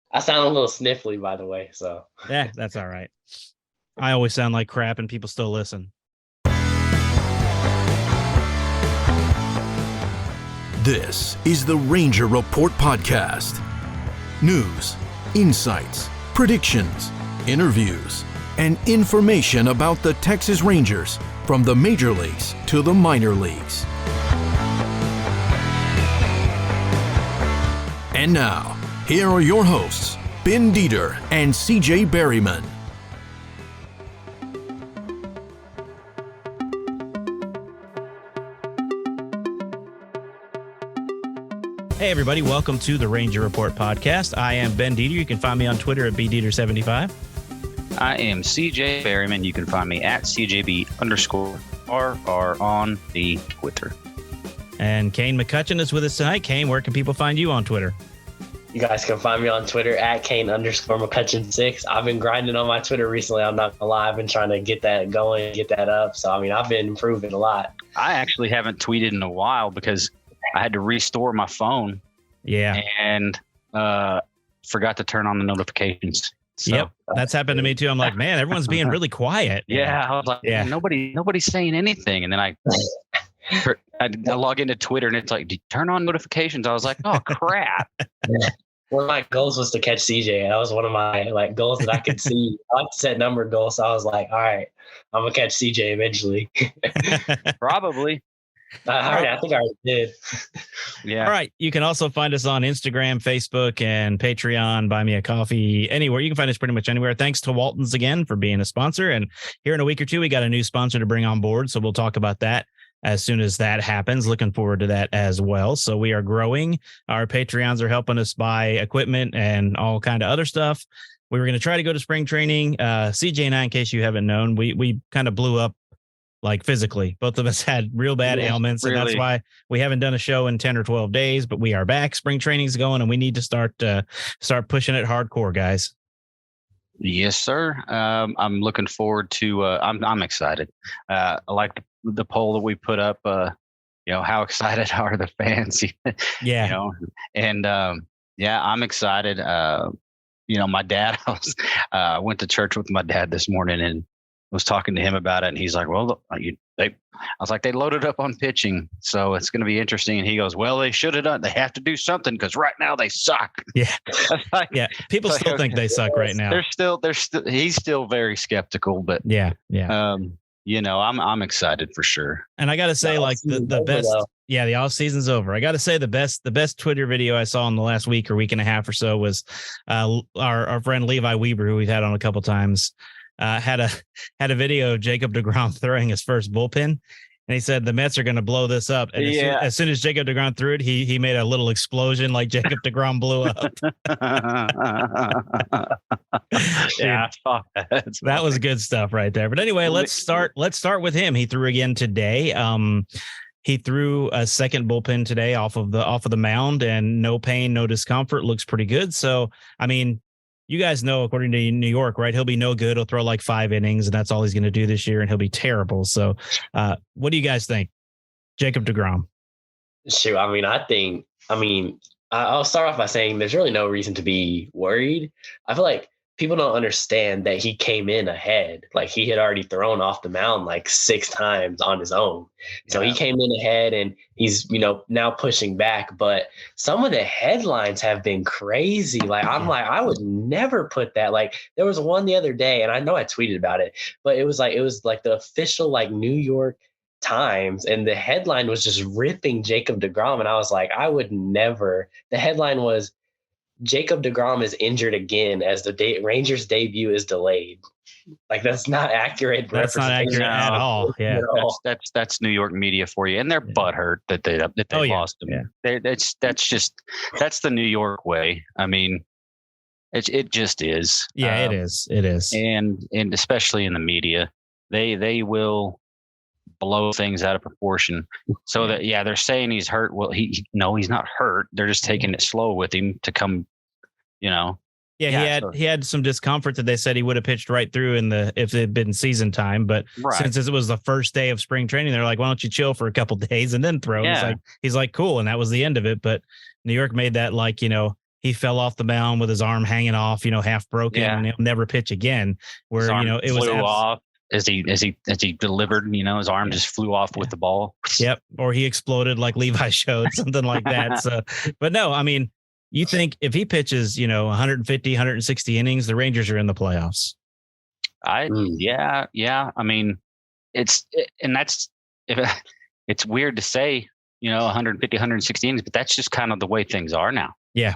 I sound a little sniffly, by the way. So Yeah, that's all right. I always sound like crap and people still listen. This is the Ranger Report Podcast. News, insights, predictions, interviews, and information about the Texas Rangers from the major leagues to the minor leagues. And now, here are your hosts, Ben Dieter and CJ Berryman. Hey, everybody. Welcome to the Ranger Report Podcast. I am Ben Dieter. You can find me on Twitter at BDieter75. I am CJ Berryman. You can find me at CJB_RR on the Twitter. And Kane McCutchen is with us tonight. Kane, where can people find you on Twitter? you guys can find me on Twitter at Kane_McCutchen6. I've been grinding on my Twitter recently. I'm not gonna lie. I've been trying to get that going, get that up. So, I mean, I've been improving a lot. I actually haven't tweeted in a while because I had to restore my phone. Yeah. And forgot to turn on the notifications. So, yep. That's happened to me too. I'm like, man, everyone's being really quiet. Yeah. I was like, yeah, nobody's saying anything. And then I log into Twitter and it's like, turn on notifications. I was like, oh crap. One of my goals was to catch CJ. That was one of my goals that I could see. I like to set number goals. So I was like, all right, I'm gonna catch CJ eventually. Probably. I think I already did. Yeah. All right. You can also find us on Instagram, Facebook, and Patreon. Buy me a coffee anywhere. You can find us pretty much anywhere. Thanks to Walton's again for being a sponsor. And here in a week or two, we got a new sponsor to bring on board. So we'll talk about that as soon as that happens. Looking forward to that as well. So we are growing. Our Patreons are helping us buy equipment and all kind of other stuff. We were going to try to go to spring training. CJ and I, in case you haven't known, we kind of blew up physically. Both of us had real bad ailments. And that's why we haven't done a show in 10 or 12 days, but we are back. Spring training's going and we need to start pushing it hardcore, guys. Yes, sir. I'm looking forward to, I'm excited. I like the poll that we put up, how excited are the fans? Yeah. I'm excited. My dad, I went to church with my dad this morning and was talking to him about it. And he's like, well, I was like, they loaded up on pitching. So it's going to be interesting. And he goes, well, they should have done, they have to do something because right now they suck. Yeah. Yeah. People still think they suck right now. He's still very skeptical, but yeah. I'm excited for sure. And I got to say, the best, the off season's over. I got to say the best Twitter video I saw in the last week or week and a half or so was our friend Levi Weber, who we've had on a couple times. Had a video of Jacob deGrom throwing his first bullpen, and he said the Mets are going to blow this up. And as soon as Jacob deGrom threw it, he made a little explosion like Jacob deGrom blew up. Yeah, that was good stuff right there. But anyway, let's start with him. He threw again today. He threw a second bullpen today off of the mound, and no pain, no discomfort. Looks pretty good. So, I mean, you guys know, according to New York, right? He'll be no good. He'll throw like 5 innings, and that's all he's going to do this year, and he'll be terrible. So what do you guys think? Jacob deGrom. Shoot, I'll start off by saying there's really no reason to be worried. I feel like people don't understand that he came in ahead. Like, he had already thrown off the mound 6 times on his own. So he came in ahead and he's, now pushing back. But some of the headlines have been crazy. I would never put that. There was one the other day, and I know I tweeted about it, but it was the official New York Times, and the headline was just ripping Jacob deGrom. And I was like, I would never. The headline was, Jacob deGrom is injured again as the Rangers debut is delayed. That's not accurate. That's not accurate at all. Yeah, that's New York media for you, and they're butthurt that they lost him. Yeah. That's the New York way. I mean, it just is. Yeah, it is. It is, and especially in the media, they will blow things out of proportion. So that they're saying he's hurt. Well, he's not hurt. They're just taking it slow with him to come. He had some discomfort that they said he would have pitched right through if it had been season time. But since it was the first day of spring training, they're like, why don't you chill for a couple of days and then throw? Yeah. He's like, cool. And that was the end of it. But New York made that he fell off the mound with his arm hanging off, half broken, and he'll never pitch again. Where it was off as he delivered. His arm just flew off with the ball. Yep, or he exploded like Levi showed, something like that. So, but no, I mean, you think if he pitches, 150, 160 innings, the Rangers are in the playoffs. Yeah. I mean, it's weird to say, 150, 160 innings, but that's just kind of the way things are now. Yeah.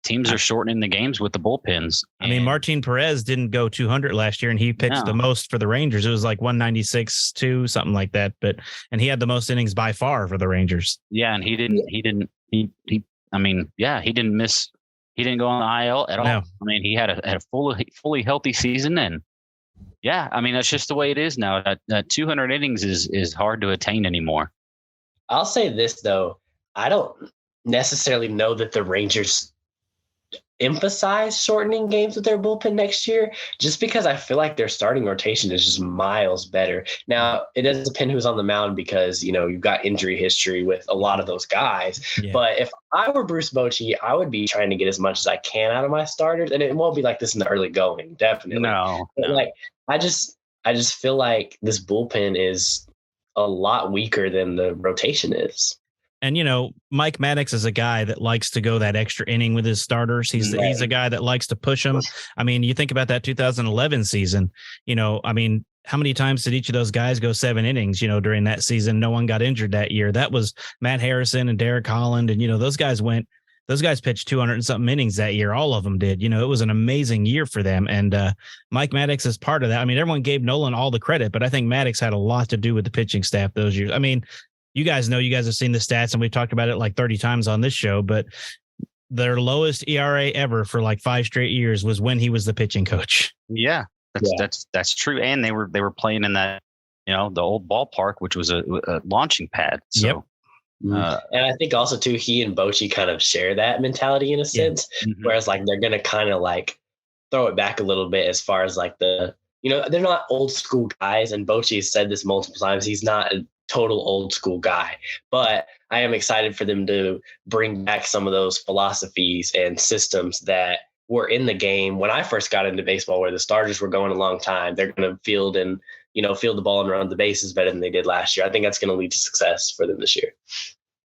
Teams are shortening the games with the bullpens. I mean, Martin Perez didn't go 200 last year, and he pitched the most for the Rangers. It was like 196, 2, something like that. And he had the most innings by far for the Rangers. Yeah. And he didn't miss. He didn't go on the IL at all. No. I mean, he had a fully healthy season. And yeah, I mean, that's just the way it is now. That 200 innings is hard to attain anymore. I'll say this, though. I don't necessarily know that the Rangers emphasize shortening games with their bullpen next year, just because I feel like their starting rotation is just miles better. Now, it does depend who's on the mound because, you've got injury history with a lot of those guys. Yeah. But if I were Bruce Bochy, I would be trying to get as much as I can out of my starters. And it won't be like this in the early going, definitely. No. But I just feel like this bullpen is a lot weaker than the rotation is. And, Mike Maddox is a guy that likes to go that extra inning with his starters. He's a guy that likes to push them. I mean, you think about that 2011 season, how many times did each of those guys go 7 innings, during that season? No one got injured that year. That was Matt Harrison and Derek Holland. And, those guys pitched 200 and something innings that year. All of them did. It was an amazing year for them. And Mike Maddox is part of that. I mean, everyone gave Nolan all the credit, but I think Maddox had a lot to do with the pitching staff those years. I mean, you guys have seen the stats, and we've talked about it like 30 times on this show, but their lowest ERA ever for like 5 straight years was when he was the pitching coach. Yeah, that's true. And they were playing in that, the old ballpark, which was a launching pad. So. Yep. And I think also too, he and Bochy kind of share that mentality in a sense, whereas like they're going to kind of like throw it back a little bit as far as like they're not old school guys. And Bochy has said this multiple times. He's not a total old school guy, but I am excited for them to bring back some of those philosophies and systems that were in the game when I first got into baseball, where the starters were going a long time. They're going to field the ball and run the bases better than they did last year. I think that's going to lead to success for them this year.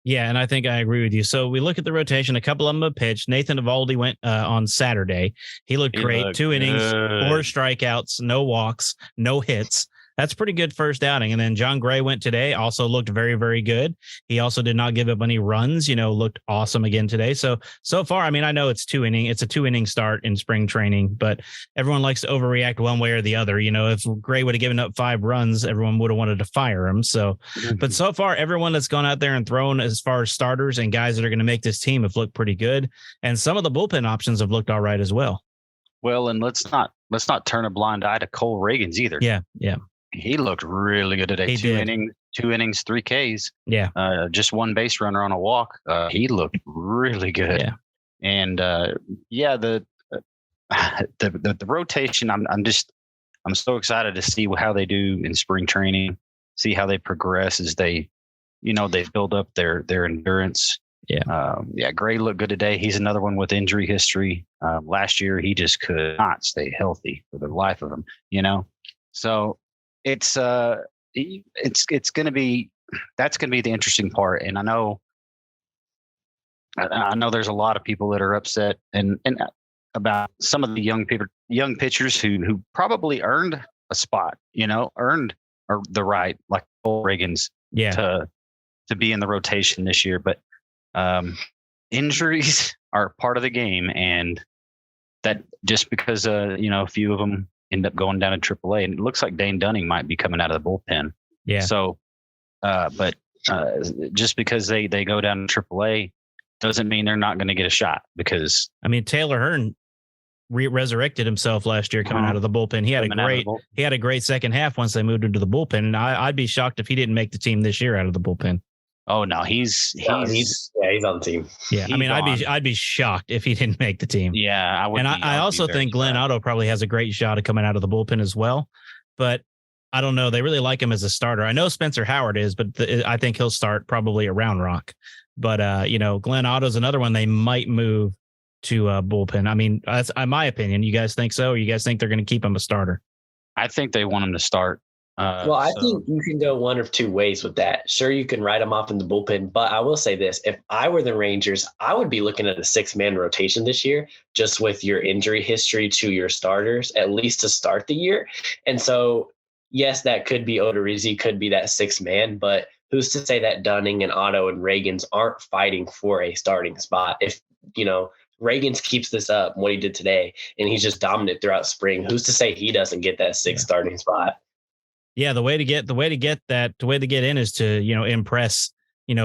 Yeah, and I think I agree with you. So we look at the rotation. A couple of them have pitched. Nathan Eovaldi went on Saturday. He looked great. 2 innings, 4 strikeouts, no walks, no hits. That's pretty good first outing. And then John Gray went today, also looked very, very good. He also did not give up any runs, looked awesome again today. So far, I mean, I know it's a 2-inning start in spring training, but everyone likes to overreact one way or the other. If Gray would have given up 5 runs, everyone would have wanted to fire him. So, but so far, everyone that's gone out there and thrown as far as starters and guys that are going to make this team have looked pretty good. And some of the bullpen options have looked all right as well. Well, and let's not turn a blind eye to Cole Reagans either. Yeah. He looked really good today. 2 innings, 3 Ks. Yeah. Just 1 base runner on a walk. He looked really good. Yeah. And the rotation. I'm so excited to see how they do in spring training. See how they progress as they build up their endurance. Yeah. Gray looked good today. He's another one with injury history. Last year he just could not stay healthy for the life of him. So. It's going to be the interesting part. And I know there's a lot of people that are upset and about some of the young pitchers who probably earned a spot, earned the right, like Cole Reagans, to be in the rotation this year. But injuries are part of the game, and that just because a few of them end up going down to AAA, and it looks like Dane Dunning might be coming out of the bullpen. Yeah. So, but just because they go down to AAA doesn't mean they're not going to get a shot. Because Taylor Hearn resurrected himself last year coming out of the bullpen. He had a great second half once they moved into the bullpen, and I'd be shocked if he didn't make the team this year out of the bullpen. Oh no, he's on the team. Yeah, I'd be shocked if he didn't make the team. Yeah, I would. And I also think Glenn Otto probably has a great shot of coming out of the bullpen as well. But I don't know. They really like him as a starter. I know Spencer Howard is, but I think he'll start probably a Round Rock. But, Glenn Otto's another one they might move to bullpen. I mean, that's my opinion. You guys think so? Or you guys think they're going to keep him a starter? I think they want him to start. I think you can go one of two ways with that. Sure, you can write him off in the bullpen, but I will say this. If I were the Rangers, I would be looking at a 6-man rotation this year, just with your injury history to your starters, at least to start the year. And so, yes, that could be Odorizzi, could be that 6-man, but who's to say that Dunning and Otto and Reagans aren't fighting for a starting spot? If, Reagans keeps this up, what he did today, and he's just dominant throughout spring, who's to say he doesn't get that 6th starting spot? Yeah, the way to get in is to, impress,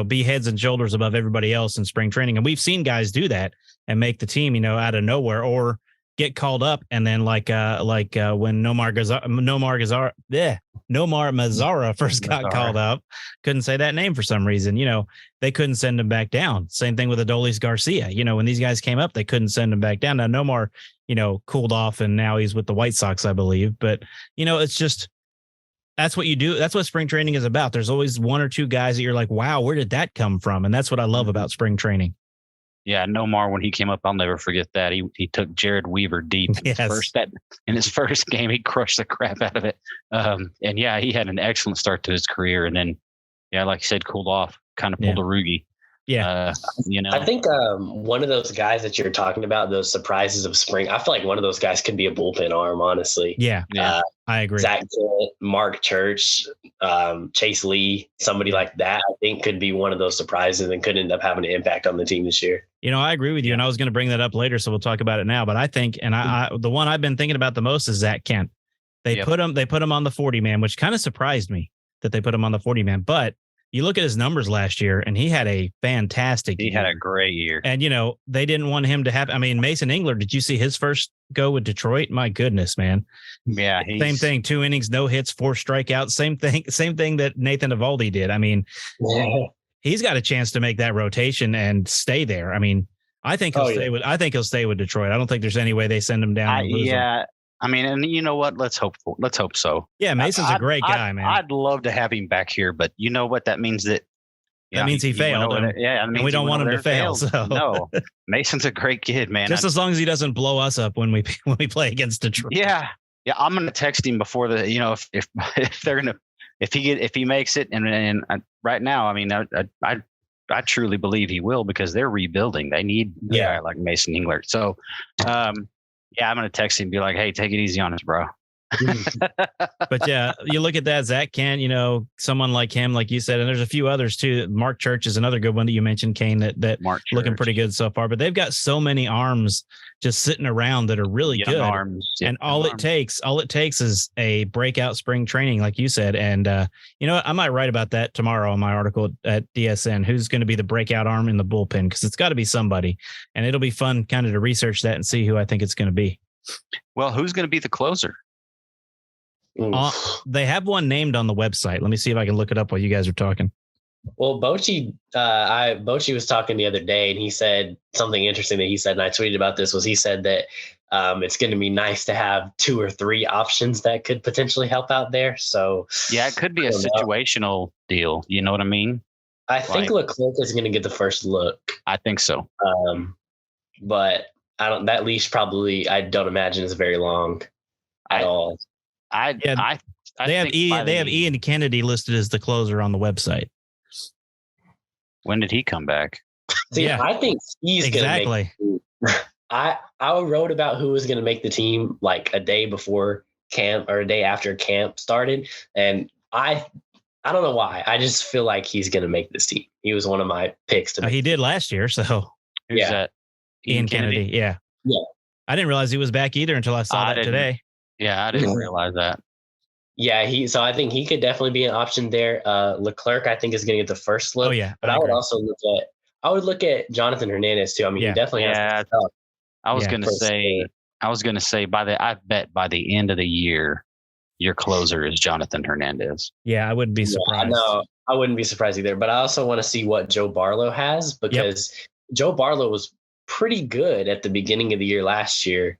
be heads and shoulders above everybody else in spring training. And we've seen guys do that and make the team, out of nowhere, or get called up. And then when Nomar Mazara first got called up, couldn't say that name for some reason, they couldn't send him back down. Same thing with Adolis Garcia. When these guys came up, they couldn't send him back down. Now Nomar, cooled off and now he's with the White Sox, I believe. But, it's just, that's what you do. That's what spring training is about. There's always one or two guys that you're like, wow, where did that come from? And that's what I love about spring training. Yeah, Nomar, when he came up, I'll never forget that. He took Jared Weaver deep in his first game. He crushed the crap out of it. And yeah, he had an excellent start to his career. And then, like you said, cooled off, kind of pulled a Rugi. Yeah. I think one of those guys that you're talking about, those surprises of spring, I feel like one of those guys could be a bullpen arm, honestly. Yeah. I agree. Zach Kent, Mark Church, Chase Lee, somebody like that, I think could be one of those surprises and could end up having an impact on the team this year. I agree with you, and I was going to bring that up later, so we'll talk about it now. But I think, and the one I've been thinking about the most is Zach Kent. They put him on the 40-man, which kind of surprised me that they put him on the 40-man. But you look at his numbers last year, and he had a fantastic year. He had a great year. And, they didn't want him to have – I mean, Mason Engler, did you see his first go with Detroit? My goodness, man. Yeah. Same thing, 2 innings, no hits, 4 strikeouts. Same thing that Nathan Eovaldi did. I mean, he's got a chance to make that rotation and stay there. I mean, I think he'll stay with Detroit. I don't think there's any way they send him down. Him. I mean, and you know what? Let's hope so. Yeah, Mason's a great guy, man. I'd love to have him back here, but you know what? That means that means he failed. And we don't want him to fail. So no, Mason's a great kid, man. Just as long as he doesn't blow us up when we play against Detroit. Yeah. I'm gonna text him before if he makes it, and right now, I mean, I truly believe he will, because they're rebuilding. They need a guy like Mason Engler. So, I'm going to text him and be like, hey, take it easy on us, bro. But yeah, you look at that, Zach Kent, someone like him, like you said, and there's a few others too. Mark Church is another good one that you mentioned, Kane, that Mark looking pretty good so far, but they've got so many arms just sitting around that are really good. And all it takes is a breakout spring training, like you said. And I might write about that tomorrow in my article at DSN, who's going to be the breakout arm in the bullpen, because it's got to be somebody, and it'll be fun kind of to research that and see who I think it's going to be. Well, who's going to be the closer? They have one named on the website. Let me see if I can look it up while you guys are talking. Well, Bochy was talking the other day, and he said something interesting that he said, and I tweeted about this, was he said that it's going to be nice to have 2 or 3 options that could potentially help out there. So yeah, it could be a situational deal. You know what I mean? I think Leclerc is going to get the first look. I think so. But that leash probably, I don't imagine is very long at all. They have Ian Kennedy listed as the closer on the website. When did he come back? See, I think he's exactly. Gonna make I wrote about who was going to make the team like a day before camp or a day after camp started, and I don't know why. I just feel like he's going to make this team. He was one of my picks to make. He did last year, so who's that? Ian Kennedy. Yeah. I didn't realize he was back either until I saw that today. Yeah, I didn't realize that. Yeah, so I think he could definitely be an option there. Leclerc, I think, is going to get the first look. Oh yeah, but I would look at Jonathan Hernandez too. I mean, he definitely has. I was going to say I bet by the end of the year, your closer is Jonathan Hernandez. Yeah, I wouldn't be surprised. No, I wouldn't be surprised either. But I also want to see what Joe Barlow has, because Joe Barlow was pretty good at the beginning of the year last year.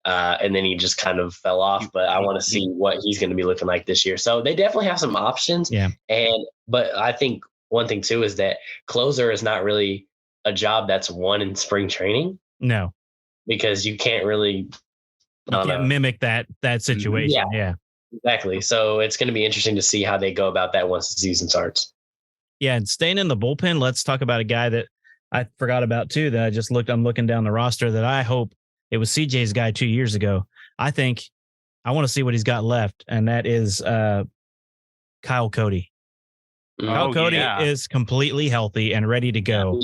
And then he just kind of fell off. But I want to see what he's going to be looking like this year. So they definitely have some options. Yeah. But I think one thing too is that closer is not really a job that's won in spring training. No, because you can't really mimic that situation. Yeah, exactly. So it's going to be interesting to see how they go about that once the season starts. Yeah, and staying in the bullpen, let's talk about a guy that I forgot about too. That I'm looking down the roster. That I hope it was CJ's guy 2 years ago. I think I want to see what he's got left, and that is Kyle Cody. Kyle Cody is completely healthy and ready to go.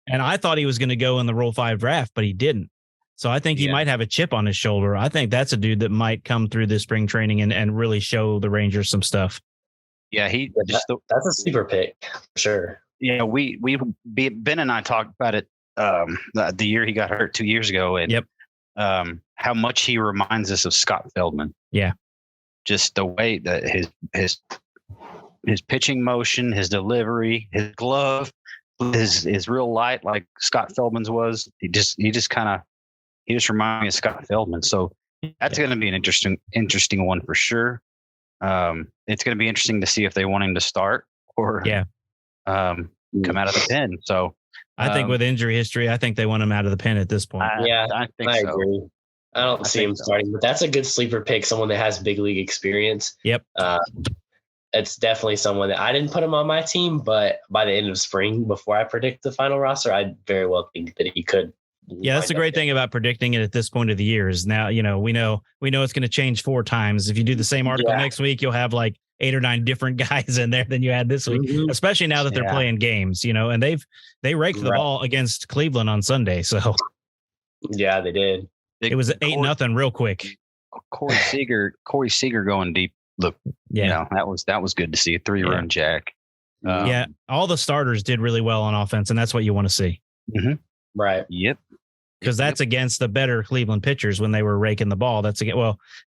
And I thought he was going to go in the Rule 5 draft, but he didn't. So I think he might have a chip on his shoulder. I think that's a dude that might come through this spring training and really show the Rangers some stuff. Yeah, that's a sleeper pick for sure. Yeah, Ben and I talked about it the year he got hurt 2 years ago, and how much he reminds us of Scott Feldman. Yeah, just the way that his pitching motion, his delivery, his glove is real light like Scott Feldman's was. He just reminds me of Scott Feldman. So that's going to be an interesting one for sure. It's going to be interesting to see if they want him to start or come out of the pen. So I think with injury history, I think they want him out of the pen at this point. I think so. Agree. I don't see him starting, but that's a good sleeper pick. Someone that has big league experience. Yep. It's definitely someone that I didn't put him on my team, but by the end of spring, before I predict the final roster, I very well think that he could. Yeah, that's the great thing about predicting it at this point of the year is now, we know it's going to change 4 times. If you do the same article next week, you'll have like 8 or 9 different guys in there than you had this week, especially now that they're playing games, and they raked the ball against Cleveland on Sunday. So yeah, they did. It was 8-0 real quick. Corey Seager going deep. Look, that was good to see a 3-run jack. All the starters did really well on offense, and that's what you want to see. Mm-hmm. Right. Yep. Because that's against the better Cleveland pitchers when they were raking the ball.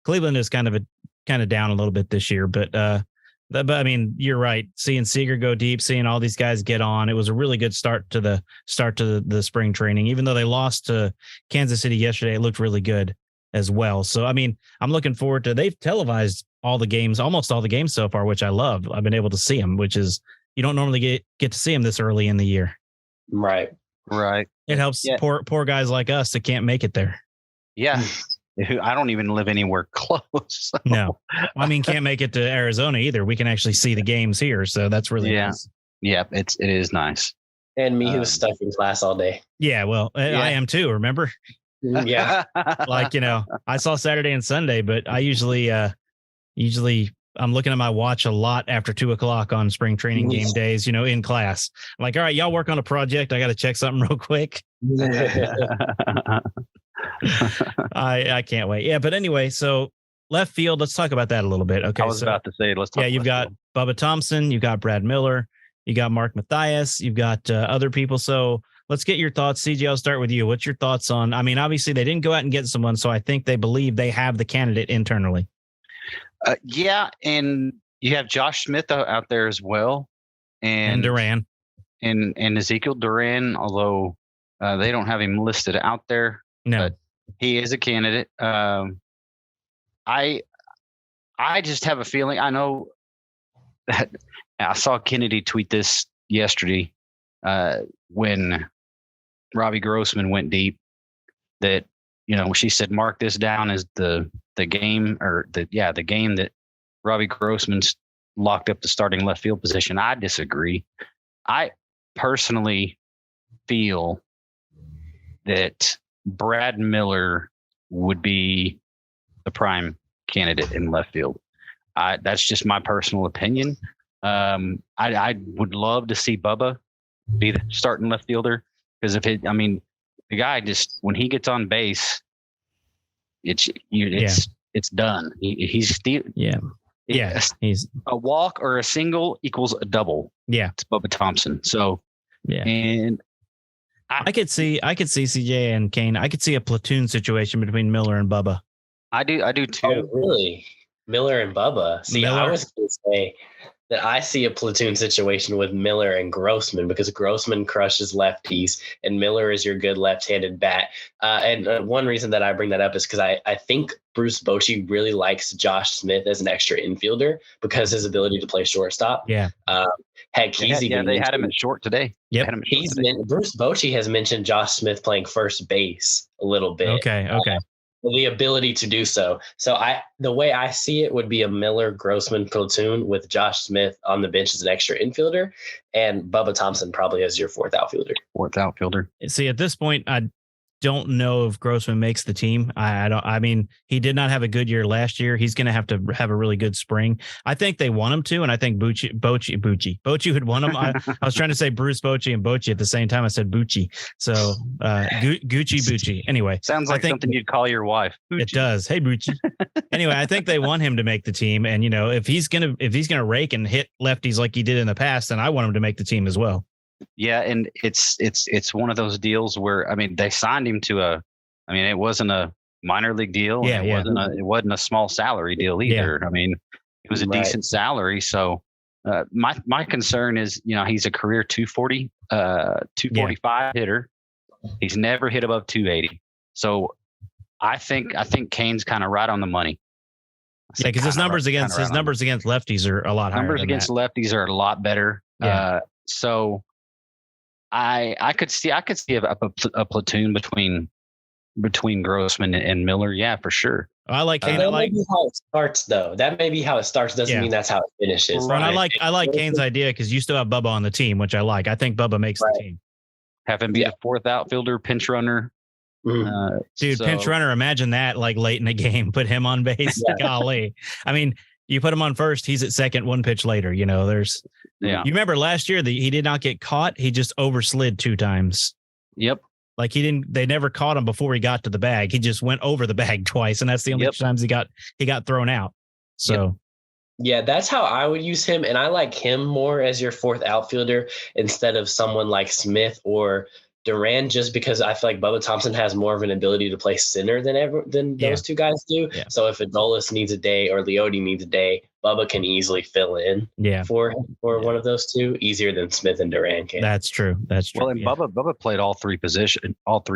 Cleveland is kind of down a little bit this year, but I mean, you're right. Seeing Seager go deep, seeing all these guys get on, it was a really good start to the spring training. Even though they lost to Kansas City yesterday, it looked really good as well. So, I mean, I'm looking forward to. They've televised almost all the games so far, which I love. I've been able to see them, which is you don't normally get to see them this early in the year. Right. It helps poor guys like us that can't make it there. Yeah. I don't even live anywhere close. So. No, I mean, can't make it to Arizona either. We can actually see the games here. So that's really nice. Yeah. It is nice. And me who was stuck in class all day. Yeah. Well, I am too. Remember? Yeah. I saw Saturday and Sunday, but I usually I'm looking at my watch a lot after 2:00 on spring training game days, in class. I'm like, all right, y'all work on a project. I got to check something real quick. I can't wait. Yeah. But anyway, so left field, let's talk about that a little bit. Okay. I was about to say, let's talk. Yeah. You've got Bubba Thompson, you got Brad Miller, you got Mark Mathias, you've got other people. So let's get your thoughts. CJ, I'll start with you. What's your thoughts on, I mean, obviously they didn't go out and get someone. So I think they believe they have the candidate internally. And you have Josh Smith out there as well. And Duran. And Ezekiel Duran, although they don't have him listed out there. No. But he is a candidate. I just have a feeling. I know that I saw Kennedy tweet this yesterday when Robbie Grossman went deep that, she said, mark this down as the game the game that Robbie Grossman's locked up the starting left field position. I disagree. I personally feel that Brad Miller would be the prime candidate in left field. That's just my personal opinion. I would love to see Bubba be the starting left fielder because the guy just, when he gets on base, it's done. He's still he's a walk or a single equals a double. Yeah, it's Bubba Thompson. So and I could see CJ and Kane. I could see a platoon situation between Miller and Bubba. I do too. Oh, really? Miller and Bubba. See, I was going to say that I see a platoon situation with Miller and Grossman, because Grossman crushes lefties and Miller is your good left-handed bat. And one reason that I bring that up is because I think Bruce Bochy really likes Josh Smith as an extra infielder because his ability to play shortstop. Yeah. Heck, they had him at short today. Yep. Bruce Bochy has mentioned Josh Smith playing first base a little bit. Okay. The ability to do so. So the way I see it would be a Miller Grossman platoon with Josh Smith on the bench as an extra infielder and Bubba Thompson probably as your fourth outfielder. See, at this point, I don't know if Grossman makes the team. I mean, he did not have a good year last year. He's going to have a really good spring. I think they want him to, and I think Bochy would want him. I was trying to say Bruce Bochy and Bochy at the same time. I said Bucci. So Gucci Bucci. Anyway, sounds like something you'd call your wife. Bucci. It does. Hey Bucci. Anyway, I think they want him to make the team, and if he's gonna rake and hit lefties like he did in the past, then I want him to make the team as well. Yeah, and it's one of those deals where they signed him to it wasn't a minor league deal. Yeah, it wasn't a small salary deal either. Yeah. It was a decent salary. So my concern is, he's a career 245 hitter. He's never hit above 280. So I think Kane's kind of right on the money. Yeah, because his numbers against lefties are a lot higher. Numbers against lefties are a lot better. Yeah. So I could see a platoon between Grossman and Miller. Yeah, for sure. I like Kane. That may be how it starts, though. That may be how it starts. Doesn't mean that's how it finishes. Right. I like Kane's idea because you still have Bubba on the team, which I like. I think Bubba makes the team. Have him be a fourth outfielder, pinch runner. Pinch runner. Imagine that, like late in the game, put him on base. Yeah. Golly, you put him on first, he's at second, one pitch later. You remember last year that he did not get caught. He just overslid 2 times. Yep. Like they never caught him before he got to the bag. He just went over the bag twice. And that's the only times he got thrown out. So yeah, that's how I would use him. And I like him more as your fourth outfielder instead of someone like Smith or Duran, just because I feel like Bubba Thompson has more of an ability to play center than those two guys do. Yeah. So if Adolis needs a day or Leote needs a day, Bubba can easily fill in for one of those two easier than Smith and Duran can. That's true. Well, and Bubba played all three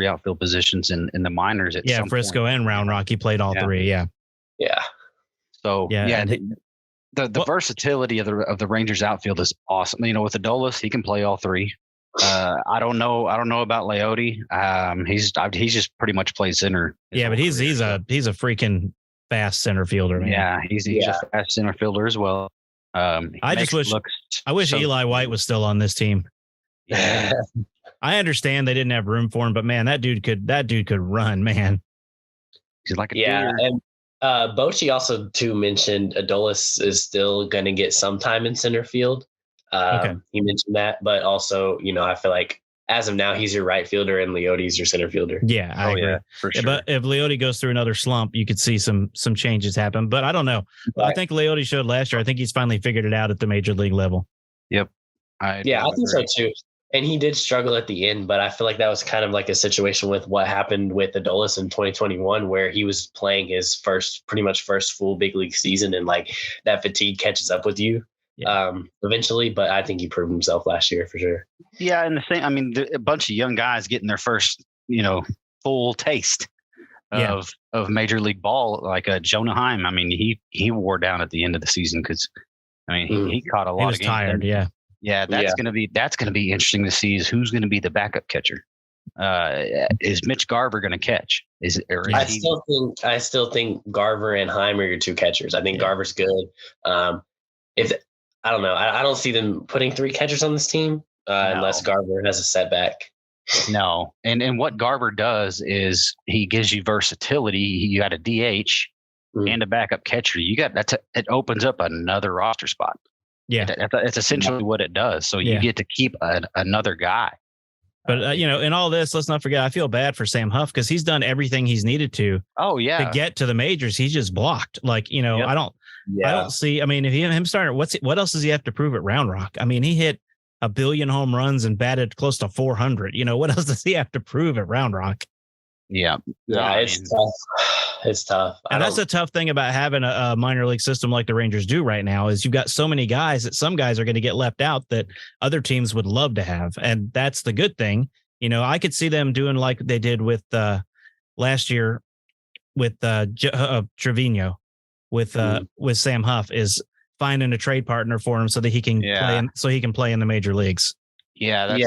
outfield positions in the minors. At some Frisco point. And Round Rock, he played all 3. Yeah. Yeah. So the versatility of the Rangers outfield is awesome. With Adolis, he can play all 3. I don't know about Leote. He's just pretty much plays center. Yeah, but he's a freaking fast center fielder, man. Yeah, he's a fast center fielder as well. I wish Eli White was still on this team. Yeah. I understand they didn't have room for him, but man, that dude could run, man. He's like a deer. And Bochy also too mentioned Adolis is still going to get some time in center field. He mentioned that, but also, I feel like as of now, he's your right fielder and Leote's your center fielder. Yeah, I agree. For sure. But if Leote goes through another slump, you could see some changes happen. But I don't know. Right. I think Leote showed last year. I think he's finally figured it out at the major league level. Yep. I think so too. And he did struggle at the end, but I feel like that was kind of like a situation with what happened with Adolis in 2021, where he was playing his first full big league season, and like that fatigue catches up with you. Eventually, but I think he proved himself last year for sure. Yeah, and the thing, a bunch of young guys getting their first, full taste of major league ball, like Jonah Heim. He wore down at the end of the season because, he caught a lot. He was of games. tired. That's gonna be interesting to see is who's gonna be the backup catcher. Is Mitch Garver gonna catch? I still think Garver and Heim are your 2 catchers. I think Garver's good. I don't know. I don't see them putting 3 catchers on this team unless Garver has a setback. No. And what Garver does is he gives you versatility. You got a DH and a backup catcher. It opens up another roster spot. Yeah. It's essentially what it does. So you get to keep another guy. But, in all this, let's not forget, I feel bad for Sam Huff because he's done everything he's needed to get to the majors. He's just blocked. I don't see. If him starting, what else does he have to prove at Round Rock? He hit 1 billion home runs and batted close to 400. What else does he have to prove at Round Rock? Yeah. Yeah, it's tough. It's tough. And that's a tough thing about having a minor league system like the Rangers do right now is you've got so many guys that some guys are going to get left out that other teams would love to have. And that's the good thing. You know, I could see them doing like they did with last year with Trevino with Sam Huff, is finding a trade partner for him so that he can play in the major leagues. Yeah,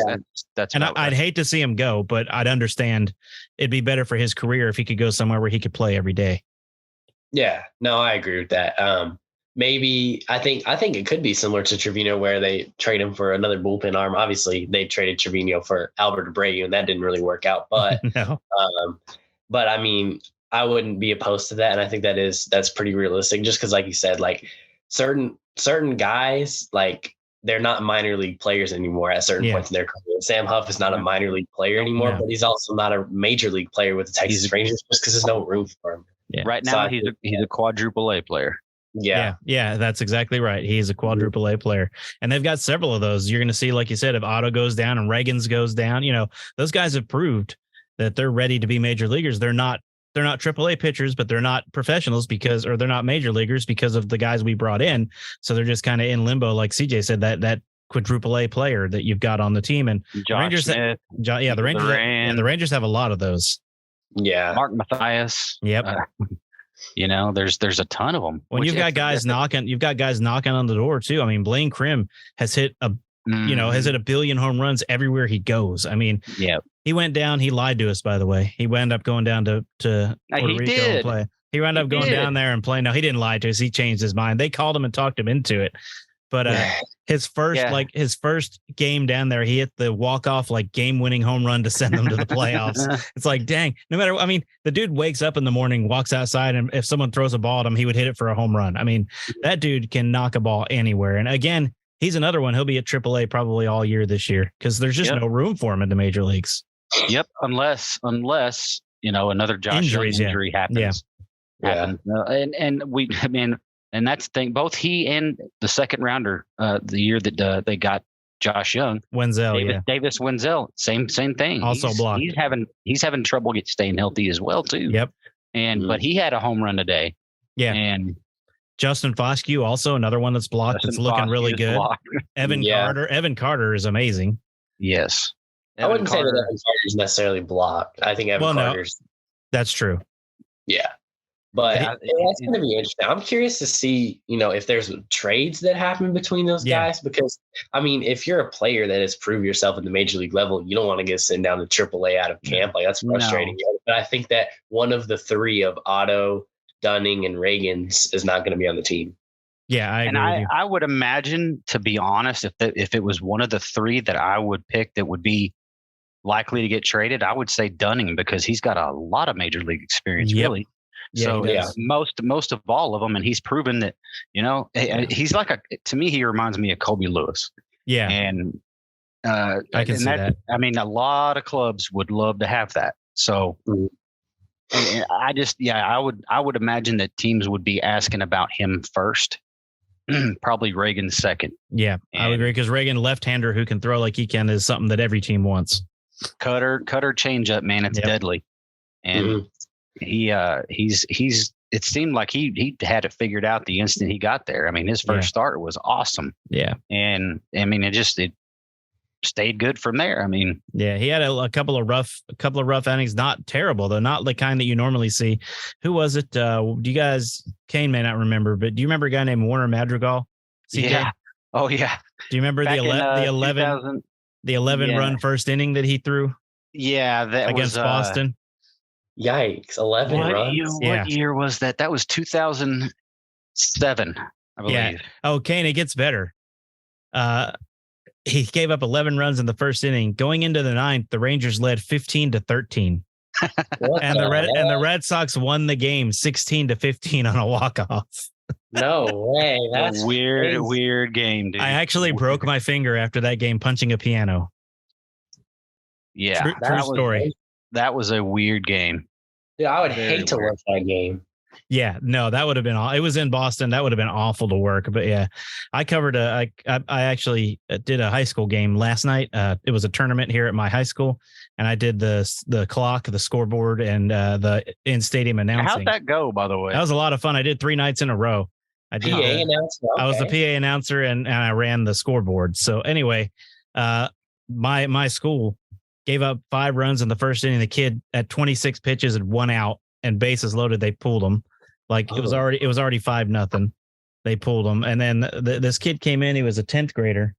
that's and I'd hate to see him go, but I'd understand it'd be better for his career if he could go somewhere where he could play every day. Yeah, no, I agree with that. Maybe I think it could be similar to Trevino where they trade him for another bullpen arm. Obviously, they traded Trevino for Albert Abreu, and that didn't really work out. But no. But I mean, I wouldn't be opposed to that, and I think that's pretty realistic. Just because, like you said, like certain guys, like they're not minor league players anymore at certain points in their career. Sam Huff is not a minor league player anymore, but he's also not a major league player with the Texas Rangers just because there's no room for him. Yeah. Right now, he's a quadruple A player. Yeah, that's exactly right. He's a quadruple A player, and they've got several of those. You're going to see, like you said, if Otto goes down and Reagans goes down, you know, those guys have proved that they're ready to be major leaguers. They're not AAA pitchers, but they're not professionals they're not major leaguers because of the guys we brought in. So they're just kind of in limbo, like CJ said, that quadruple A player that you've got on the team. And Josh Smith, the Rangers have a lot of those. Yeah, Mark Mathias. Yep. You know, there's a ton of them. When you've got guys knocking on the door too. I mean, Blaine Krim has hit a billion home runs everywhere he goes. I mean, he went down. He lied to us, by the way. He wound up going down to Puerto Rico and play. He wound up going down there and playing. No, he didn't lie to us. He changed his mind. They called him and talked him into it. But his first game down there, he hit the walk-off game-winning home run to send them to the playoffs. It's like, dang, the dude wakes up in the morning, walks outside, and if someone throws a ball at him, he would hit it for a home run. I mean, that dude can knock a ball anywhere. And again, he's another one. He'll be at AAA probably all year this year because there's just no room for him in the major leagues. Yep, unless another Josh Young injury happens. Yeah. And that's the thing. Both he and the second rounder, the year that they got Josh Young, Davis Wenzel, same thing. Also blocked. He's having trouble staying healthy as well too. Yep. But he had a home run today. Yeah. And Justin Foscue, also another one that's blocked. That's looking really good. Evan Carter is amazing. Yes. I wouldn't say that Evan Carter is necessarily blocked. I think Evan Carter's. That's true. Yeah. But that's going to be interesting. I'm curious to see, if there's trades that happen between those guys, because I mean, if you're a player that has proved yourself at the major league level, you don't want to get sent down to AAA out of camp. Like, that's frustrating. No. But I think that one of the three of Otto, Dunning, and Reagans is not going to be on the team. Yeah, I agree. And I would imagine, to be honest, if it was one of the three that I would pick that would be likely to get traded, I would say Dunning, because he's got a lot of major league experience, really. Yeah, most of all of them, and he's proven that, he's to me, he reminds me of Kobe Lewis. Yeah, and I can see that. I mean, a lot of clubs would love to have that. So, I would imagine that teams would be asking about him first, probably Reagan second. Yeah, I would agree, because Reagan, left-hander who can throw like he can, is something that every team wants. Cutter changeup, man, it's deadly, and. It seemed like he had it figured out the instant he got there. I mean, his first start was awesome. Yeah. And I mean, it stayed good from there. I mean, yeah, he had a couple of rough innings, not terrible though, not the kind that you normally see. Who was it? Do you guys, Kane may not remember, but do you remember a guy named Warner Madrigal? CJ? Yeah. Oh yeah. Do you remember the 11 run first inning that he threw? Yeah. That against Boston. Yikes! 11 runs. What year was that? That was 2007, I believe. Yeah. Oh, Kane, it gets better. He gave up 11 runs in the first inning. Going into the ninth, the Rangers led 15-13, and the Red Sox won the game 16-15 on a walk-off. No way! That's a weird game, dude. I actually broke my finger after that game punching a piano. Yeah, true story. That was a weird game. Dude, I would hate to watch that game. Yeah, no, that would have been. It was in Boston. That would have been awful to work. But yeah, I covered I actually did a high school game last night. It was a tournament here at my high school, and I did the clock, the scoreboard, and the in stadium announcing. How'd that go, by the way? That was a lot of fun. I did 3 nights in a row. I did. PA announcer. Okay. I was the PA announcer, and I ran the scoreboard. So anyway, my school gave up 5 runs in the first inning. The kid at 26 pitches and 1 out and bases loaded, they pulled him. Like it was already 5-0. They pulled him. And then this kid came in, he was a 10th grader,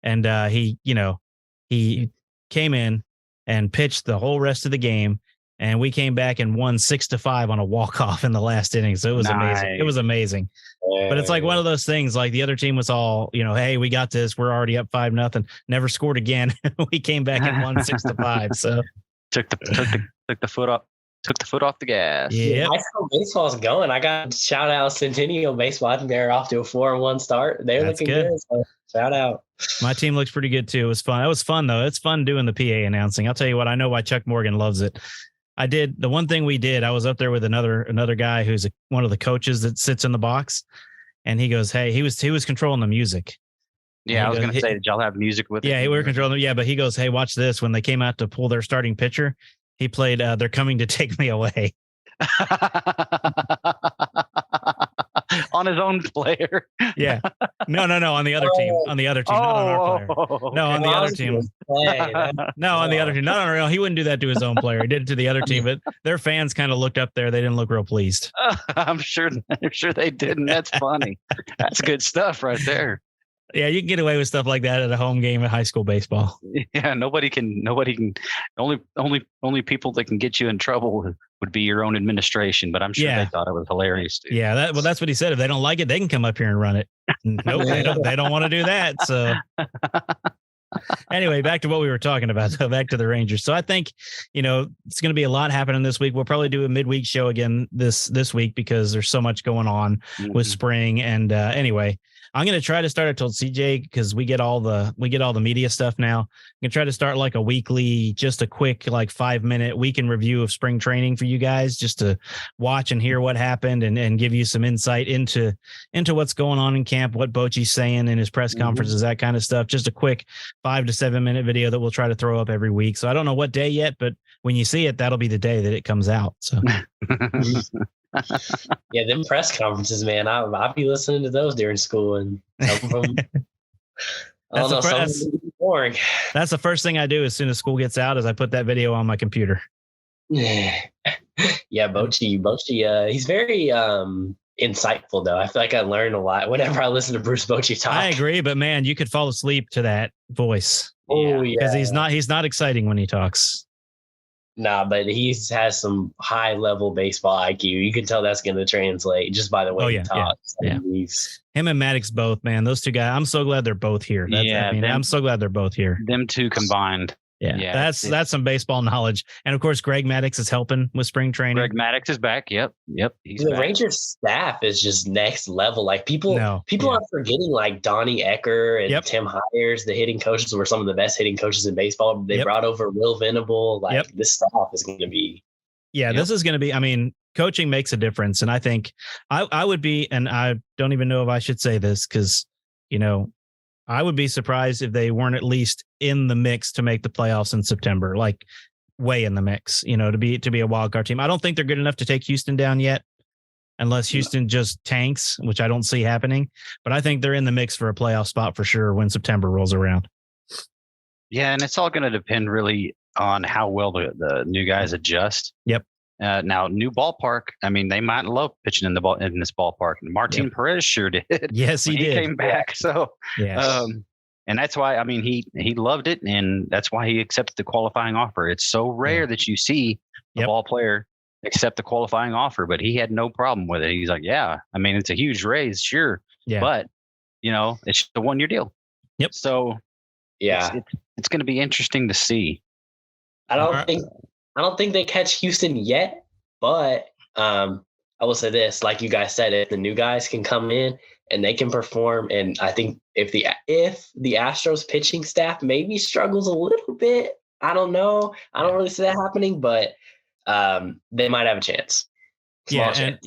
and he came in and pitched the whole rest of the game. And we came back and won 6-5 on a walk-off in the last inning. So it was amazing. It was amazing. But it's like one of those things, like the other team was all, hey, we got this. We're already up 5-0. Never scored again. We came back and won 6-5. So took the foot off the gas. Yeah. High school baseball's going. I got shout out Centennial baseball. I think they're off to a 4-1 start. They're looking good. So shout out. My team looks pretty good too. It was fun. It was fun though. It's fun doing the PA announcing. I'll tell you what, I know why Chuck Morgan loves it. I did the one thing we did. I was up there with another guy who's one of the coaches that sits in the box, and he goes, "Hey," he was controlling the music. Yeah, I was going to say, did y'all have music with it? Yeah, we were controlling them. Yeah, but he goes, "Hey, watch this." When they came out to pull their starting pitcher, he played "They're Coming to Take Me Away." On his own player. Yeah. No, on the other team. On the other team, not on our player. No, on the other team. No, on the other team. No. He wouldn't do that to his own player. He did it to the other team, but their fans kind of looked up there. They didn't look real pleased. I'm sure they didn't. That's funny. That's good stuff right there. Yeah, you can get away with stuff like that at a home game at high school baseball. Yeah, nobody can. Only people that can get you in trouble would be your own administration. But I'm sure they thought it was hilarious too. Yeah, that's what he said. If they don't like it, they can come up here and run it. Nope, they don't want to do that. So anyway, back to what we were talking about. So back to the Rangers. So I think it's going to be a lot happening this week. We'll probably do a midweek show again this week because there's so much going on with spring. And anyway. I'm going to try to start. I told CJ because we get all the media stuff now. I'm going to try to start like a weekly, just a quick, like 5-minute weekend review of spring training for you guys, just to watch and hear what happened and give you some insight into what's going on in camp, what Bochy's saying in his press conferences, that kind of stuff. Just a quick 5 to 7 minute video that we'll try to throw up every week. So I don't know what day yet, but when you see it, that'll be the day that it comes out. So. Yeah, them press conferences, man. I'll be listening to those during school, and some of them, that's boring. That's the first thing I do as soon as school gets out is I put that video on my computer. Yeah, Bochy, he's very insightful though. I feel like I learn a lot whenever I listen to Bruce Bochy talk. I agree, but man, you could fall asleep to that voice. Oh yeah, because he's not exciting when he talks. Nah, but he has some high level baseball IQ. You can tell that's going to translate just by the way he talks. Yeah. Him and Maddox both, man. Those two guys. I'm so glad they're both here. I'm so glad they're both here. Them two combined. Yeah, that's some baseball knowledge. And of course, Greg Maddox is helping with spring training. Greg Maddox is back. Yep. He's the back. Rangers staff is just next level. Like people are forgetting like Donnie Ecker and Tim Hires, the hitting coaches were some of the best hitting coaches in baseball. They brought over Will Venable. Like this staff is going to be. Yeah, this is going to be. I mean, coaching makes a difference, and I think I would be, and I don't even know if I should say this because I would be surprised if they weren't at least in the mix to make the playoffs in September, like way in the mix, to be a wild card team. I don't think they're good enough to take Houston down yet, unless Houston just tanks, which I don't see happening. But I think they're in the mix for a playoff spot for sure when September rolls around. Yeah, and it's all going to depend really on how well the new guys adjust. Yep. Now, new ballpark. I mean, they might love pitching in this ballpark. And Martin Perez sure did. Yes, he did. He came back. So, and that's why. I mean, he loved it, and that's why he accepted the qualifying offer. It's so rare that you see a ball player accept the qualifying offer, but he had no problem with it. He's like, yeah, I mean, it's a huge raise, sure, but it's just a 1-year deal. Yep. So, it's going to be interesting to see. I don't think they catch Houston yet, but I will say this, like you guys said, if the new guys can come in and they can perform, and I think if the Astros pitching staff maybe struggles a little bit, I don't know. I don't really see that happening, but they might have a chance. Small And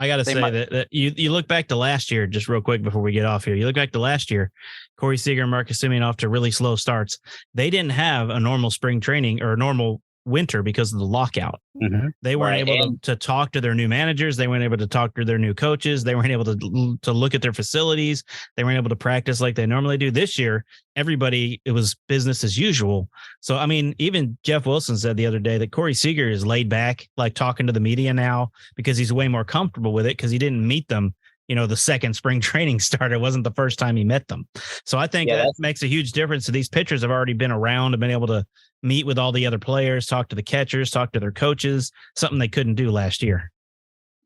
I got to say that you look back to last year, just real quick before we get off here. You look back to last year, Corey Seager and Marcus Simeon off to really slow starts. They didn't have a normal spring training or a normal winter because of the lockout. Mm-hmm. They weren't able to talk to their new managers. They weren't able to talk to their new coaches. They weren't able to look at their facilities. They weren't able to practice like they normally do. This year, everybody, it was business as usual. So, I mean, even Jeff Wilson said the other day that Corey Seager is laid back, like talking to the media now because he's way more comfortable with it because he didn't meet them. The second spring training started. It wasn't the first time he met them. So I think that makes a huge difference. So these pitchers have already been around and been able to meet with all the other players, talk to the catchers, talk to their coaches, something they couldn't do last year.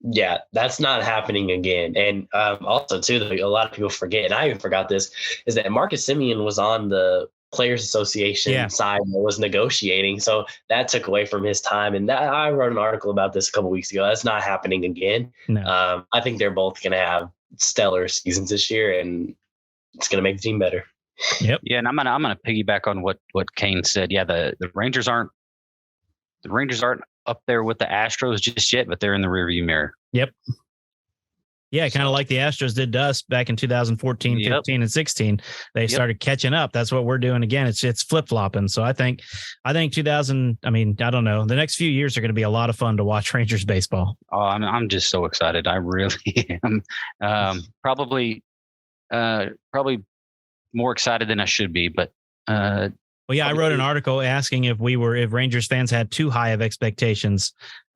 Yeah, that's not happening again. And also, too, a lot of people forget, and I even forgot this, is that Marcus Simeon was on the Players Association side that was negotiating. So that took away from his time. And I wrote an article about this a couple weeks ago. That's not happening again. No. I think they're both going to have stellar seasons this year, and it's going to make the team better. Yep. Yeah, and I'm gonna piggyback on what Kane said. Yeah, the Rangers aren't up there with the Astros just yet, but they're in the rearview mirror. Yep. Yeah, kind of like the Astros did to us back in 2014, 15, and 16. They started catching up. That's what we're doing again. It's flip-flopping. So I think 2000, I don't know. The next few years are going to be a lot of fun to watch Rangers baseball. Oh, I'm just so excited. I really am. Probably more excited than I should be, but I wrote an article asking if Rangers fans had too high of expectations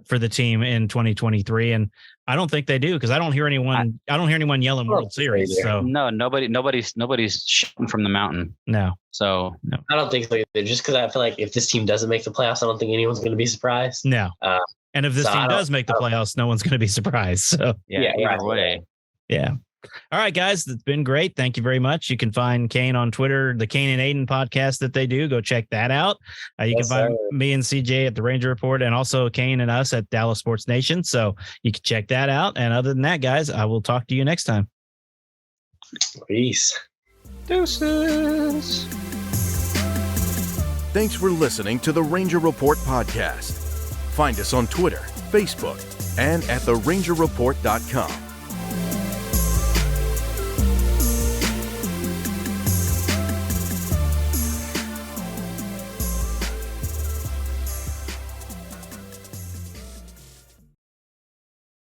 for the team in 2023, and I don't think they do because I don't hear anyone yelling World Series. So no, nobody's shooting from the mountain. No. So no. I don't think so either. Just because I feel like if this team doesn't make the playoffs, I don't think anyone's going to be surprised. No. And if this team does make the playoffs, no one's going to be surprised. So either way. Yeah. All right, guys, it's been great. Thank you very much. You can find Kane on Twitter, the Kane and Aiden podcast that they do. Go check that out. You can find me and CJ at the Ranger Report and also Kane and us at Dallas Sports Nation. So you can check that out. And other than that, guys, I will talk to you next time. Peace. Deuces. Thanks for listening to the Ranger Report podcast. Find us on Twitter, Facebook, and at therangerreport.com.